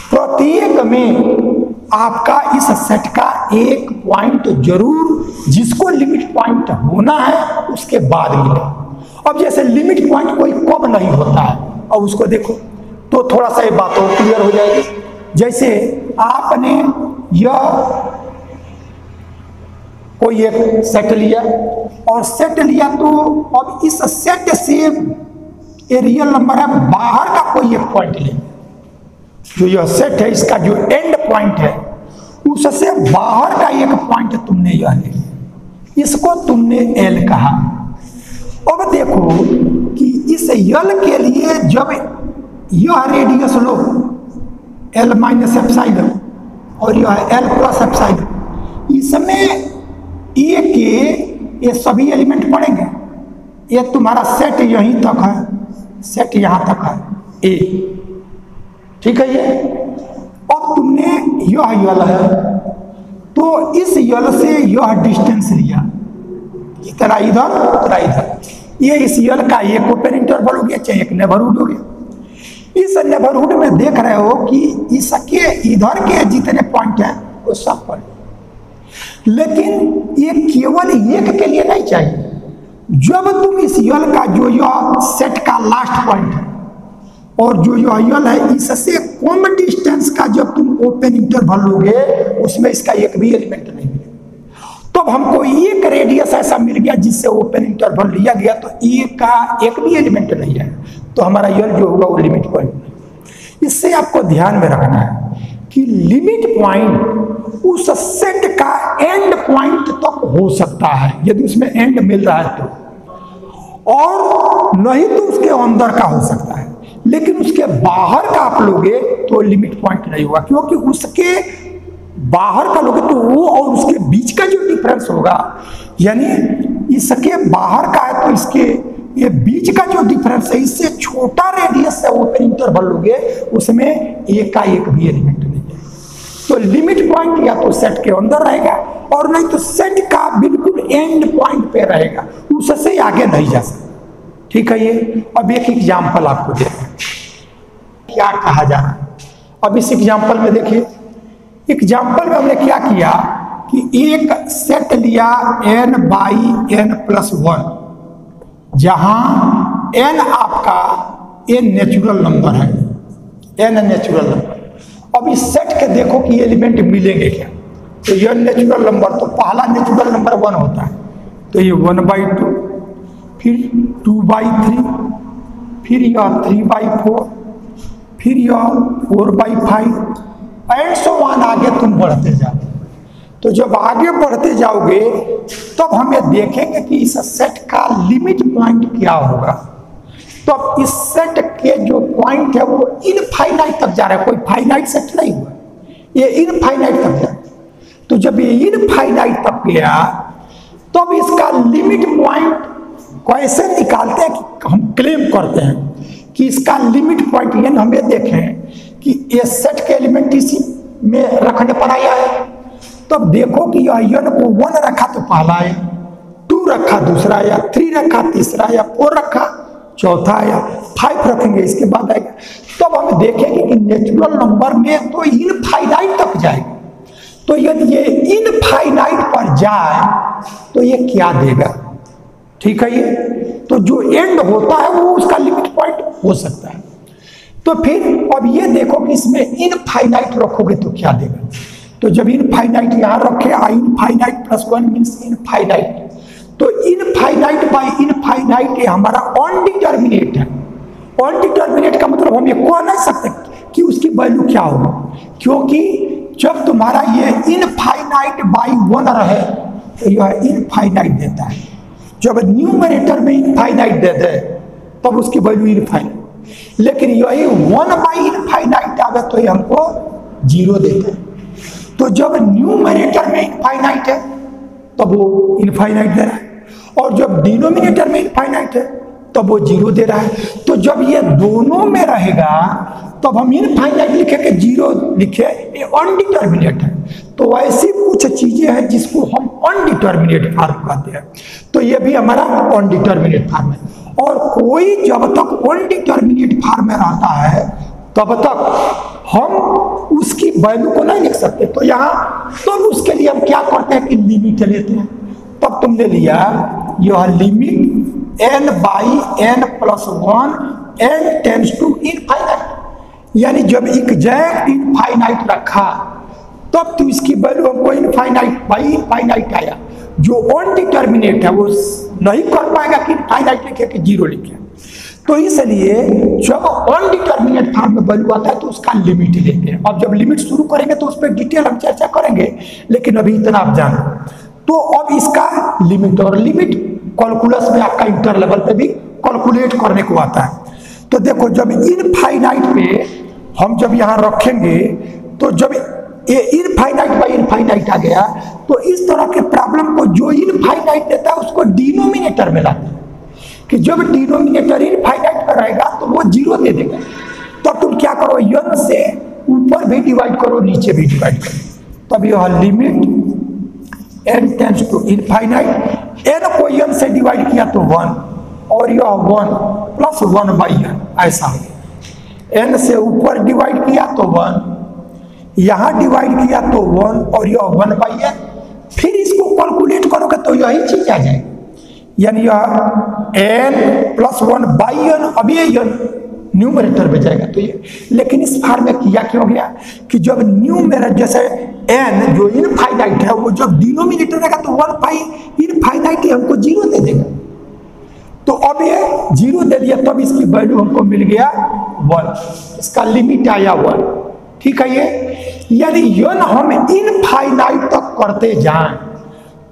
प्रत्येक में आपका इस सेट का एक पॉइंट जरूर, जिसको लिमिट पॉइंट होना है उसके बाद मिले। अब जैसे लिमिट पॉइंट कोई कम नहीं होता है, और उसको देखो तो थोड़ा सा ये बात और क्लियर हो जाएगी। जैसे आपने यह कोई एक सेट लिया, और सेट लिया तो अब इस सेट से ये रियल नंबर है, बाहर का कोई एक पॉइंट ले, जो यह सेट है इसका जो एंड पॉइंट है उससे बाहर का एक पॉइंट तुमने यह ले, इसको तुमने एल कहा। अब देखो कि इस यल के लिए जब यह रेडियस लो एल माइनस एप्सिलॉन और यह एल प्लस एप्सिलॉन, इसमें ए के ये सभी एलिमेंट पड़ेंगे। ये तुम्हारा सेट यहीं तक है, सेट यहां तक है ए, ठीक है। ये अब तुमने यह यल है, तो इस यल से यह डिस्टेंस लिया, इतना इधर उतना इधर, ये इस यल का एक ओपन इंटरवल हो गया, चाहे एक नेबरहुड हो गया। इस नेबरहुड में देख रहे हो कि इसके इधर के जितने पॉइंट हैं वो सब पड़े, लेकिन ये केवल एक के लिए नहीं चाहिए। जब तुम इस यल का जो यह सेट का लास्ट पॉइंट है और जो यह यल है, इससे कम डिस्टेंस का जब तुम ओपन इंटरवल लोगे उसमें इसका एक भी एलिमेंट नहीं मिलेगा। तब हमको एक रेडियस ऐसा मिल गया जिससे ओपन इंटरवल लिया गया, तो ए का एक भी एलिमेंट नहीं है, तो हमारा यल जो होगा वो लिमिट पॉइंट नहीं। इससे आपको ध्यान में रखना है कि लिमिट पॉइंट उस सेट का एंड पॉइंट तक हो सकता है, यदि उसमें एंड मिल रहा है तो, और नहीं तो उसके अंदर का हो सकता है, लेकिन उसके बाहर का आप लोगे तो लिमिट पॉइंट नहीं होगा, क्योंकि उसके बाहर का लोगे तो वो और उसके बीच का जो डिफरेंस होगा, यानी इसके बाहर का है तो इसके ये बीच का जो डिफरेंस है, इससे छोटा रेडियस से ओपन इंटरवल लोगे उसमें एक का एक भी एलिमेंट नहीं है। तो लिमिट पॉइंट या तो सेट के अंदर रहेगा और नहीं तो सेट का बिल्कुल एंड पॉइंट पे रहेगा, उससे आगे नहीं जा सकता, ठीक है। ये अब एक एग्जाम्पल आपको दे रहे हैं क्या कहा जा रहा है। अब इस एग्जाम्पल में देखिए, एग्जाम्पल में हमने क्या किया कि एक सेट लिया n बाई n प्लस 1, जहां n आपका n नेचुरल नंबर है, n नेचुरल नंबर। अब इस सेट के देखो कि एलिमेंट मिलेंगे क्या, तो यह नेचुरल नंबर, तो पहला नेचुरल नंबर 1 होता है, तो ये 1/2, फिर 2/3, फिर यह 3/4, फिर यह 4/5 एंड सो ऑन, आगे तुम बढ़ते जाओ। तो जब आगे बढ़ते जाओगे तब हमें देखेंगे कि इस सेट का लिमिट पॉइंट क्या होगा। तो अब इस सेट के जो पॉइंट है वो इनफाइनाइट तक जा रहा है, कोई फाइनाइट सेट नहीं हुआ, ये इनफाइनाइट तक जा रहा है। तो जब ये इनफाइनाइट तक गया तब इसका लिमिट पॉइंट कैसे निकालते हैं कि हम क्लेम करते हैं कि इसका लिमिट पॉइंट, यानी हमें देखें कि ये सेट के एलिमेंट इसी में रखने पर आया है। तब देखो कि यह को 1 रखा तो पहला आया, 2 रखा दूसरा आया, 3 रखा तीसरा आया, 4 रखा चौथा आया, 5 रखेंगे इसके बाद आएगा। तब हम देखेंगे कि नेचुरल नंबर में तो इनफाइनाइट तक जाएगा। तो यदि ये इनफाइनाइट पर जाए तो ये क्या देगा, ठीक है। ये तो जो एंड होता है वो उसका लिमिट पॉइंट हो सकता है। तो फिर अब ये देखो कि इसमें इनफाइनाइट रखोगे तो क्या देगा। तो जब इनफाइनाइट यहां रखे, इनफाइनाइट प्लस 1 मीन्स इनफाइनाइट, तो इनफाइनाइट बाय इनफाइनाइट ये हमारा अनडिटर्मिनेट है। अनडिटर्मिनेट का मतलब हम ये कह नहीं सकते कि उसकी वैल्यू क्या होगी, क्योंकि जब तुम्हारा ये इनफाइनाइट बाई 1 रहे तो यह इनफाइनाइट देता है। जब न्यूमरेटर में इनफाइनाइट दे दे तब उसकी वैल्यू इनफाइनाइट, लेकिन यही 1 बाई इनफाइनाइट आवे तो ये हमको 0 देता है। तो जब न्यूमरेटर में इनफाइनाइट है तब वो इनफाइनाइट दे रहा है, और जब डिनोमिनेटर में इनफाइनाइट है तब वो 0 दे रहा है। तो जब ये दोनों में रहेगा तब हम इनफाइनाइट लिखे के 0 लिखे, ये अनडिटर्मिनेट है। तो ऐसी कुछ चीजें हैं जिसको हम अनडिटर्मिनेट फार्म कहते हैं। तो ये भी हमारा अनडिटर्मिनेट फार्म है, और कोई जब तक अनडिटर्मिनेट फार्म में रहता है तब तक हम उसकी वैल्यू को नहीं लिख सकते। तो यहाँ तो उसके लिए हम क्या करते हैं कि लिमिट लेते हैं। तब तुमने लिया यह limit n by n plus 1 n tends to infinite, यानी जब एग्जैक्ट इनफाइनाइट रखा तब तो इसकी वैल्यू हमको इनफाइनाइट बाई इनफाइनाइट आया। जो अनडिटर्मिनेट है वो नहीं कर पाएगा कि इनफाइनाइट लिखे कि 0 लिखे। तो इसलिए जब अनडिटर्मिनेट फॉर्म में वैल्यू आता है तो उसका लिमिट लेते हैं। अब जब लिमिट शुरू करेंगे तो उस पर डिटेल हम चर्चा करेंगे, लेकिन अभी इतना आप जानो। तो अब इसका लिमिट, और लिमिट कैलकुलस में आपका इंटर लेवल पे भी कैलकुलेट करने को आता है। तो देखो जब इनफाइनाइट पे हम जब यहाँ रखेंगे तो जब ये इनफाइनाइट बाई इनफाइनाइट आ गया तो इस तरह के प्रॉब्लम को जो इनफाइनाइट देता है उसको डिनोमिनेटर में लाते हैं कि जब डिनोमिनेटर इनफाइनाइट पर रहेगा तो वो 0 दे देगा। तो तुम क्या करो, n से ऊपर भी डिवाइड करो, नीचे भी डिवाइड करो, तब यह limit n tends to infinite, n को n से डिवाइड किया तो 1, और यह 1 प्लस 1 बाई n ऐसा हो गया। n से ऊपर डिवाइड किया तो 1, यहां डिवाइड किया तो 1, और यह 1 बाई n। फिर इसको कैलकुलेट करोगे तो यही चीज आ जाएगी, यानी यह n प्लस 1 बाई n, अब ये n न्यूमरेटर में जाएगा। तो ये, लेकिन इस फार्म में किया क्यों गया कि जब न्यूमरेटर जैसे n जो इनफाइनाइट है वो जब डिनोमिनेटर रहेगा तो 1 बाई इनफाइनाइट हमको 0 दे देगा। तो अब ये 0 दे दिया तब इसकी वैल्यू हमको मिल गया 1, इसका लिमिट आया 1। ठीक है, ये यानी n हम इनफाइनाइट तक करते जाएं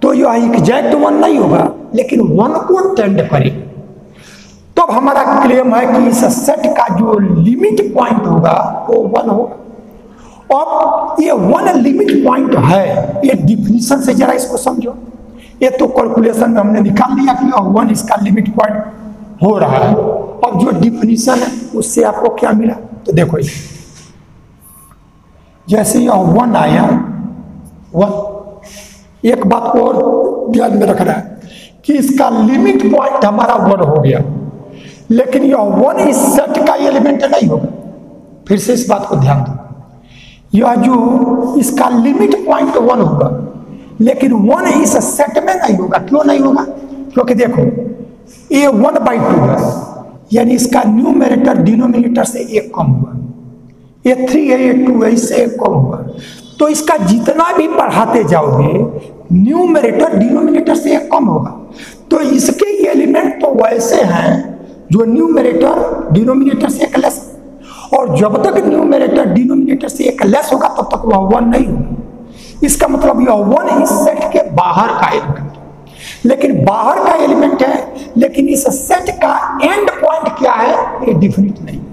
तो यह एग्जैक्ट 1 नहीं होगा, लेकिन 1 को टेंड करेगा। तब हमारा क्लेम है कि इस सेट का जो लिमिट पॉइंट होगा वो 1 होगा। अब ये 1 लिमिट पॉइंट है, ये डिफिनीशन से जरा इसको समझो। ये तो कैलकुलेशन में हमने निकाल लिया कि 1 इसका लिमिट पॉइंट हो रहा है। अब जो डिफिनीशन है उससे आपको क्या मिला, तो देखो ये जैसे यह 1 आया 1, एक बात को और ध्यान में रखना है कि इसका लिमिट पॉइंट हमारा 1 हो गया, लेकिन यह 1 इस सेट का एलिमेंट नहीं होगा। फिर से इस बात को ध्यान दो, यह जो इसका लिमिट पॉइंट 1 होगा, लेकिन 1 इस सेट में नहीं होगा। क्यों नहीं होगा, क्योंकि देखो ये 1/2 है, यानी इसका न्यूमरेटर डिनोमिनेटर से 1 कम हुआ। ये 3 है, ये 2 है, इससे 1 कम हुआ। तो इसका जितना भी बढ़ाते जाओगे न्यूमरेटर डिनोमिनेटर से 1 कम होगा। तो इसके एलिमेंट तो वैसे हैं जो न्यूमरेटर डिनोमिनेटर से 1 लेस, और जब तक न्यूमरेटर डिनोमिनेटर से 1 लेस होगा तब तक वह 1 नहीं होगा। इसका मतलब यह 1 इस सेट के बाहर का एलिमेंट, लेकिन बाहर का एलिमेंट है, लेकिन इस सेट का एंड पॉइंट क्या है ये डिफिनिट नहीं है।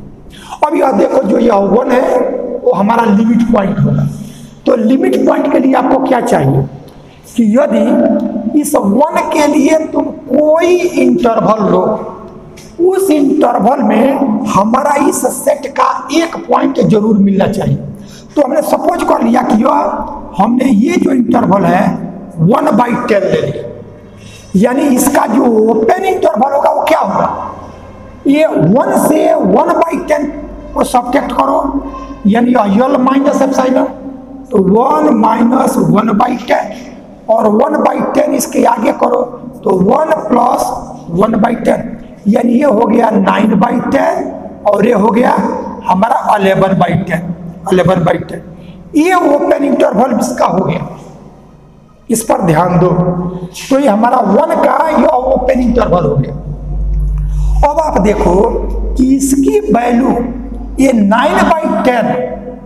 अब यह देखो जो यह 1 है वो हमारा लिमिट पॉइंट होगा। तो लिमिट पॉइंट के लिए आपको क्या चाहिए कि यदि इस 1 के लिए तुम कोई इंटरवल लो, उस इंटरवल में हमारा इस सेट का एक पॉइंट जरूर मिलना चाहिए। तो हमने सपोज कर लिया कि हमने ये जो इंटरवल है 1/10 ले लिया, यानी इसका जो ओपन इंटरवल होगा वो क्या होगा, ये 1 से 1/10 को सब्ट्रैक्ट करो, यानी यल माइनस एप्सिलॉन, तो 1 माइनस 1/10, और 1/10 इसके आगे करो तो 1 प्लस 1/10, यानी ये हो गया 9/10 और ये हो गया हमारा 11/10। ये ओपन इंटरवल इसका हो गया, इस पर ध्यान दो। तो ये हमारा 1 का ये ओपन इंटरवल हो गया। अब आप देखो कि इसकी वैल्यू ये 9/10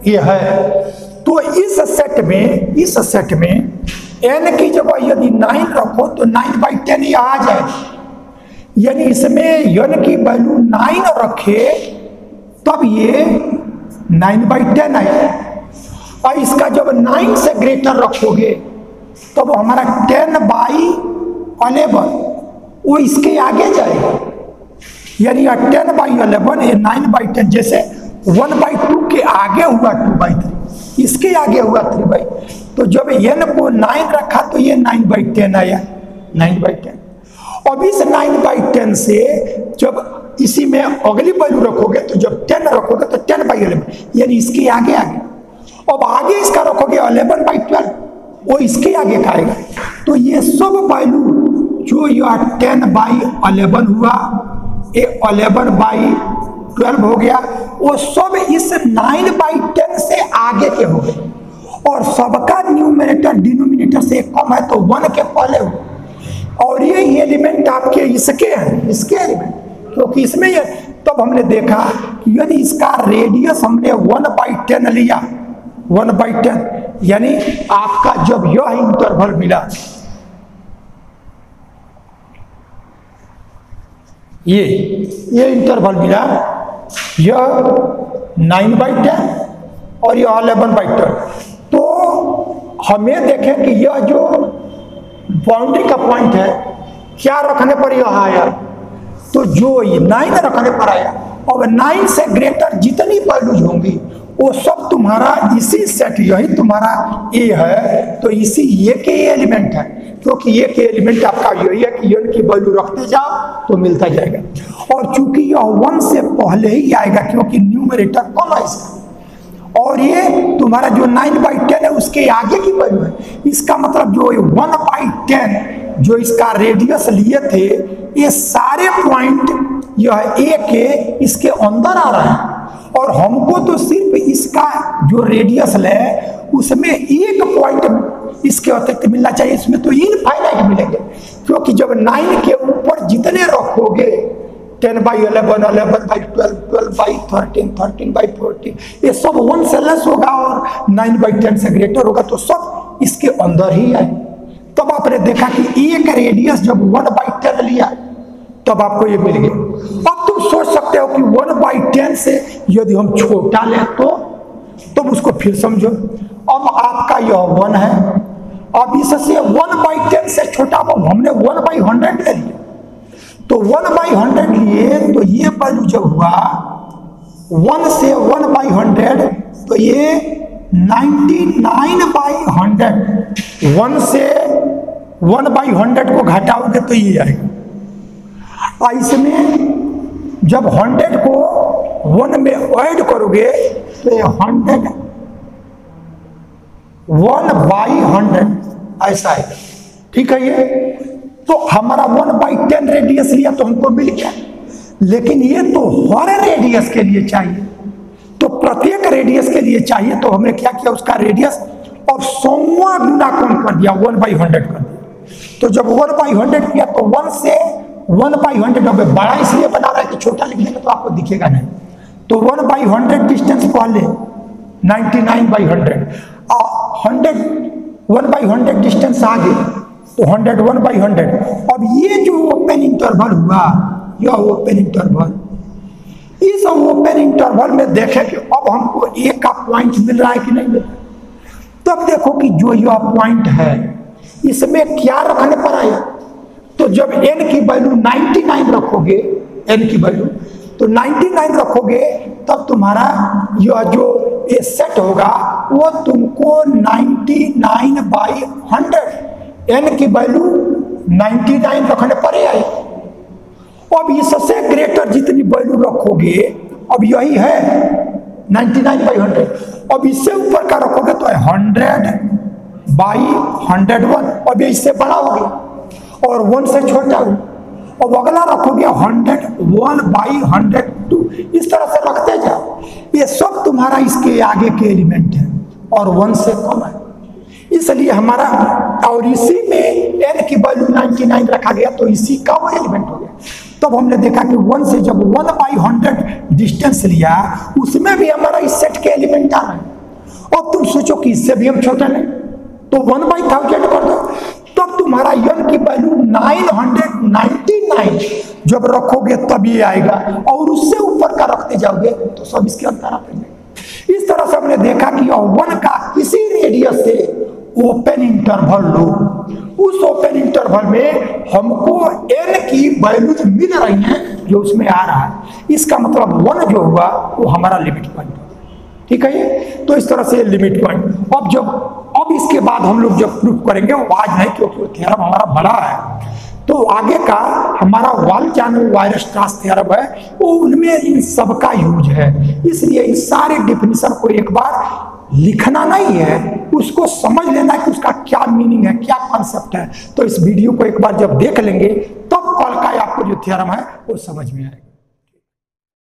ये है, तो इस सेट में n की जगह यदि 9 रखो तो 9/10 ये आ जाए, यानी इसमें n की वैल्यू 9 रखे तब ये 9/10 आए। और इसका जब 9 से ग्रेटर रखोगे तब हमारा 10/11 वो इसके आगे जाएगा, यानी 10/11 ये 9/10, जैसे 1/2 के आगे हुआ 2/3, इसके आगे हुआ 3/, तो जब n को 9 रखा तो ये 9/10 आया, 9/10। अब इस 9/10 से जब इसी में अगली वैल्यू रखोगे तो जब 10 रखोगे तो 10/11, यानी इसके आगे आगे। अब आगे इसका रखोगे 11/12, वो इसके आगे का आएगा। तो ये सब वैल्यू जो यह 10/11 हुआ, ये 11/12 हो गया, वो सब इस 9/10 से आगे के हो गए, और सबका न्यूमरेटर डिनोमिनेटर से कम है तो 1 के पहले हो। और ये एलिमेंट आपके इसके हैं, इसके एलिमेंट, क्योंकि इसमें ये तब हमने देखा कि यदि इसका रेडियस हमने 1/10 लिया, 1/10, यानी आपका जब यह इंटरवल मिला, ये इंटरवल मिला, यह 9/10 और यह 11/10, तो हमें देखें कि यह जो बाउंड्री का पॉइंट है क्या रखने पर यह आया, तो जो 9 रखने पर आया। और 9 से ग्रेटर जितनी वैल्यूज होंगी वो सब तुम्हारा इसी सेट, यही तुम्हारा ए है, तो इसी ए के एलिमेंट है, क्योंकि ए के एलिमेंट आपका यही है कि n की वैल्यू रखते जाओ तो मिलता जाएगा। और चूंकि यह 1 से पहले ही आएगा क्योंकि न्यूमरेटर कम है इसका, और ये तुम्हारा जो 9/10 है उसके आगे की वैल्यू है। इसका मतलब जो 1/10 जो इसका रेडियस लिए थे, ये सारे पॉइंट यह ए के इसके अंदर आ रहा है, और हमको तो सिर्फ इसका जो रेडियस है उसमें एक पॉइंट इसके अतिरिक्त मिलना चाहिए। इसमें तो इनफाइनाइट मिलेंगे, क्योंकि जब 9 के ऊपर जितने रखोगे 10/11, 11/12, 12/13, 13/14, ये सब 1 से लेस होगा और 9/10 से ग्रेटर होगा, तो सब इसके अंदर ही है। तब आपने देखा कि एक रेडियस जब 1/10 लिया तब आपको ये मिल गया। अब तुम सोच सकते हो कि 1/10 से यदि हम छोटा लें तो तुम उसको फिर समझो। अब आपका यह 1 है, अब इससे 1/10 से छोटा हमने 1/100 ले लिया, तो 1/100 लिए तो ये वैल्यू जब हुआ 1 से 1/100 तो ये 99/100, 1 से 1/100 को घटाओगे तो ये आएगा। इसमें जब 100 को 1 में ऐड करोगे तो ये 100 1/100 ऐसा है, ठीक है। ये तो हमारा 1/10 रेडियस लिया तो हमको मिल गया, लेकिन ये तो हर रेडियस के लिए चाहिए, तो प्रत्येक रेडियस के लिए चाहिए, तो हमने क्या किया, उसका रेडियस और 100वां गुना कम कर दिया, 1/100 कर दिया। तो जब 1/100 किया तो 1 से 1/100, अब बड़ा इसलिए बना रहा है कि छोटा लिख लेंगे तो आपको दिखेगा नहीं, तो 1/100 डिस्टेंस पहले 99/100, 100 1/100 डिस्टेंस आगे तो 100 1/100। अब ये जो ओपन इंटरवल हुआ, यह ओपन इंटरवल, इस ओपन इंटरवल में देखें कि अब हमको ए का पॉइंट मिल रहा है कि नहीं मिल रहा। तब देखो कि जो यह पॉइंट है इसमें क्या रखने पर आया, तो जब n की वैल्यू 99 रखोगे, n की वैल्यू तो 99 रखोगे तब तुम्हारा यह जो ये सेट होगा वो तुमको 99/100, n की वैल्यू 99 रखने पर आए। अब इससे ग्रेटर जितनी वैल्यू रखोगे, अब यही है 99/100, अब इससे ऊपर का रखोगे तो 100/101, अब ये इससे बड़ा हो गया और 1 से छोटा हो। और अगला रखोगे 101/102, इस तरह से रखते जाओ। ये सब तुम्हारा इसके आगे के एलिमेंट है और 1 से कम है, इसलिए हमारा, और इसी में n की वैल्यू 99 रखा गया तो इसी का वो एलिमेंट हो गया। तब हमने देखा कि 1 से जब 1/100 डिस्टेंस लिया, उसमें भी हमारा इस सेट के एलिमेंट आ रहे हैं। अब तुम सोचो कि इससे भी हम छोटा नहीं, तो 1/1000 कर दो, तब तुम्हारा n की वैल्यू 999 जब रखोगे तब ये आएगा, और उससे ऊपर का रखते जाओगे तो सब इसके अंदर आते हैं। इस तरह से हमने देखा कि 1 का किसी रेडियस से ओपन इंटरवल लो, उस ओपन इंटरवल में हमको n की वैल्यूज मिल रही हैं जो उसमें आ रहा है, इसका मतलब 1 जो हुआ वो हमारा लिमिट पॉइंट, ठीक है ये। तो इस तरह से लिमिट पॉइंट, अब इसके बाद हम लोग जब प्रूफ करेंगे, वो आज नहीं क्योंकि थ्योरम हमारा बड़ा है, तो आगे का हमारा वाल्स-जानू-वायरस्ट्रास थ्योरम है, वो उनमें इन सब का यूज है। इसलिए इस सारे डिफिनीशन को एक बार लिखना नहीं है, उसको समझ लेना कि उसका क्या मीनिंग है, क्या कॉन्सेप्ट है। तो इस वीडियो को एक बार जब देख लेंगे तब कल का आपको जो थ्योरम है वो समझ में आएगा।